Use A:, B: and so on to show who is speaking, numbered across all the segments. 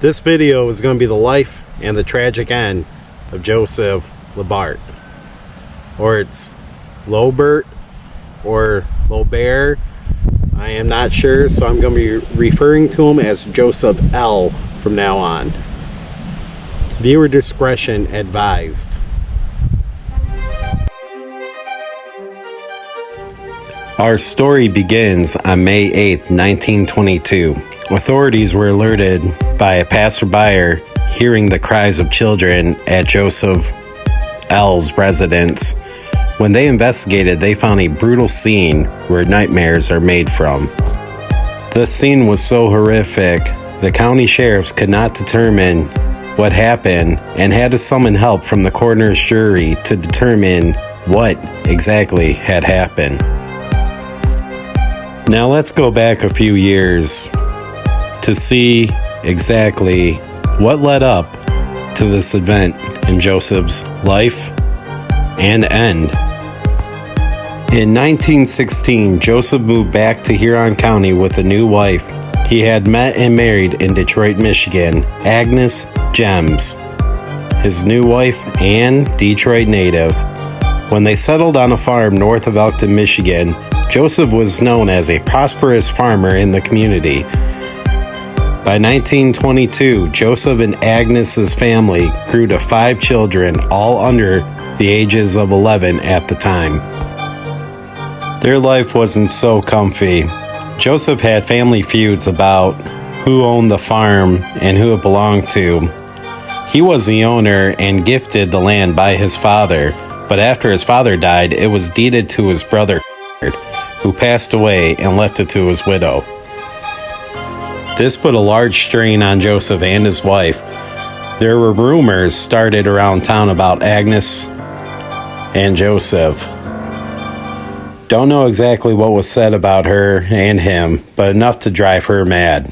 A: This video is going to be the life and the tragic end of Joseph Lobert. Or it's Lobert or Lobert. I am not sure, so I'm going to be referring to him as Joseph L from now on. Viewer discretion advised. Our story begins on May 8th, 1922. Authorities were alerted by a passerby hearing the cries of children at Joseph L's residence. When they investigated, they found a brutal scene where nightmares are made from. The scene was so horrific, the county sheriffs could not determine what happened and had to summon help from the coroner's jury to determine what exactly had happened. Now let's go back a few years to see exactly what led up to this event in Joseph's life and end. In 1916, Joseph moved back to Huron County with a new wife he had met and married in Detroit, Michigan, Agnes Gems, his new wife and Detroit native. When they settled on a farm north of Elkton, Michigan, Joseph was known as a prosperous farmer in the community. By 1922, Joseph and Agnes's family grew to 5 children, all under the ages of 11 at the time. Their life wasn't so comfy. Joseph had family feuds about who owned the farm and who it belonged to. He was the owner and gifted the land by his father, but after his father died, it was deeded to his brother, who passed away and left it to his widow. This put a large strain on Joseph and his wife. There were rumors started around town about Agnes and Joseph. Don't know exactly what was said about her and him, but enough to drive her mad.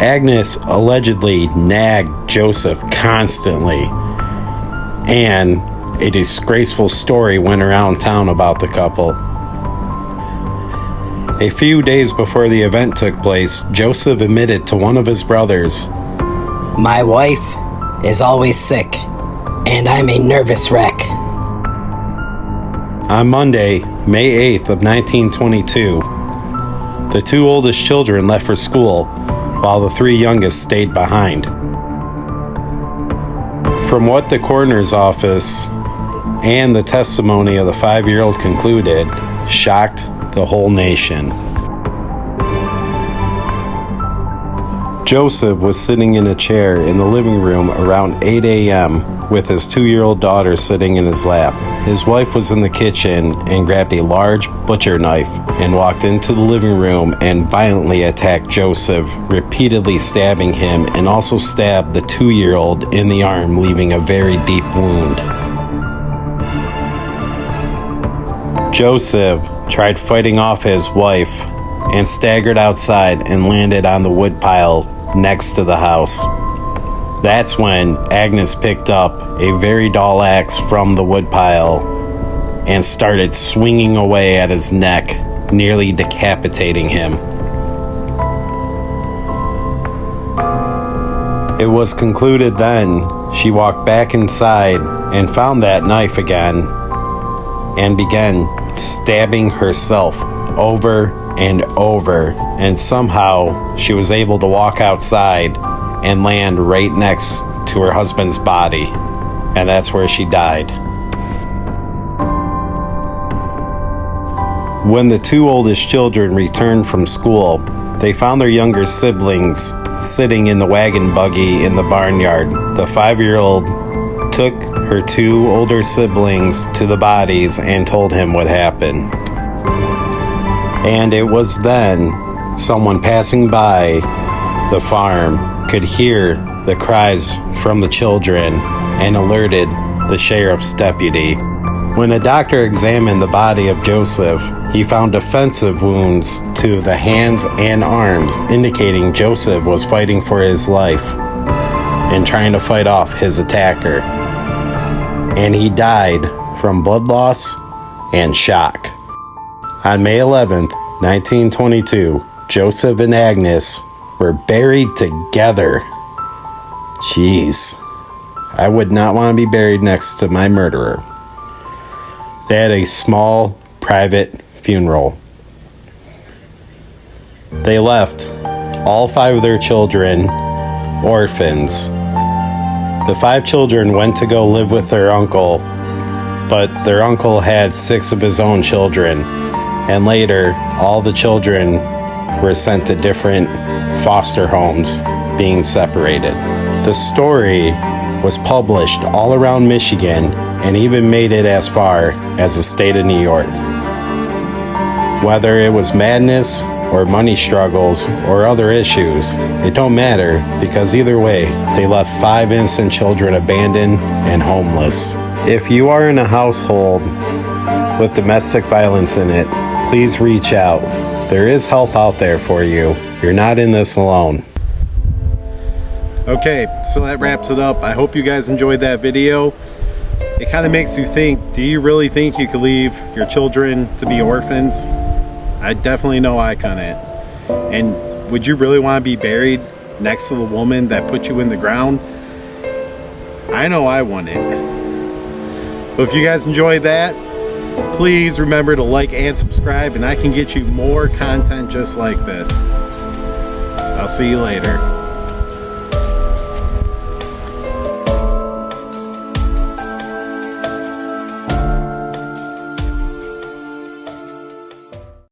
A: Agnes allegedly nagged Joseph constantly, and a disgraceful story went around town about the couple. A few days before the event took place, Joseph admitted to one of his brothers,
B: "My wife is always sick, and I'm a nervous wreck."
A: On Monday, May 8th of 1922, the 2 oldest children left for school, while the 3 youngest stayed behind. From what the coroner's office and the testimony of the 5-year-old concluded, shocked the whole nation. Joseph was sitting in a chair in the living room around 8 a.m. with his 2-year-old daughter sitting in his lap. His wife was in the kitchen and grabbed a large butcher knife and walked into the living room and violently attacked Joseph, repeatedly stabbing him, and also stabbed the 2-year-old in the arm, leaving a very deep wound. Joseph tried fighting off his wife and staggered outside and landed on the woodpile next to the house. That's when Agnes picked up a very dull axe from the woodpile and started swinging away at his neck, nearly decapitating him. It was concluded then she walked back inside and found that knife again and began stabbing herself over and over, and somehow she was able to walk outside and land right next to her husband's body, and that's where she died. When the 2 oldest children returned from school, they found their younger siblings sitting in the wagon buggy in the barnyard. The 5-year-old took her 2 older siblings to the bodies and told him what happened. And it was then someone passing by the farm could hear the cries from the children and alerted the sheriff's deputy. When a doctor examined the body of Joseph, he found defensive wounds to the hands and arms, indicating Joseph was fighting for his life and trying to fight off his attacker. And he died from blood loss and shock. On May 11th, 1922, Joseph and Agnes were buried together. Jeez. I would not want to be buried next to my murderer. They had a small, private funeral. They left all 5 of their children orphans. The 5 children went to go live with their uncle, but their uncle had 6 of his own children, and later all the children were sent to different foster homes, being separated. The story was published all around Michigan and even made it as far as the state of New York. Whether it was madness or money struggles or other issues, it don't matter, because either way, they left 5 innocent children abandoned and homeless. If you are in a household with domestic violence in it, please reach out. There is help out there for you. You're not in this alone. Okay, so that wraps it up. I hope you guys enjoyed that video. It kind of makes you think, do you really think you could leave your children to be orphans? I definitely know I couldn't. And would you really want to be buried next to the woman that put you in the ground? I know I wouldn't. But if you guys enjoyed that, please remember to like and subscribe, and I can get you more content just like this. I'll see you later.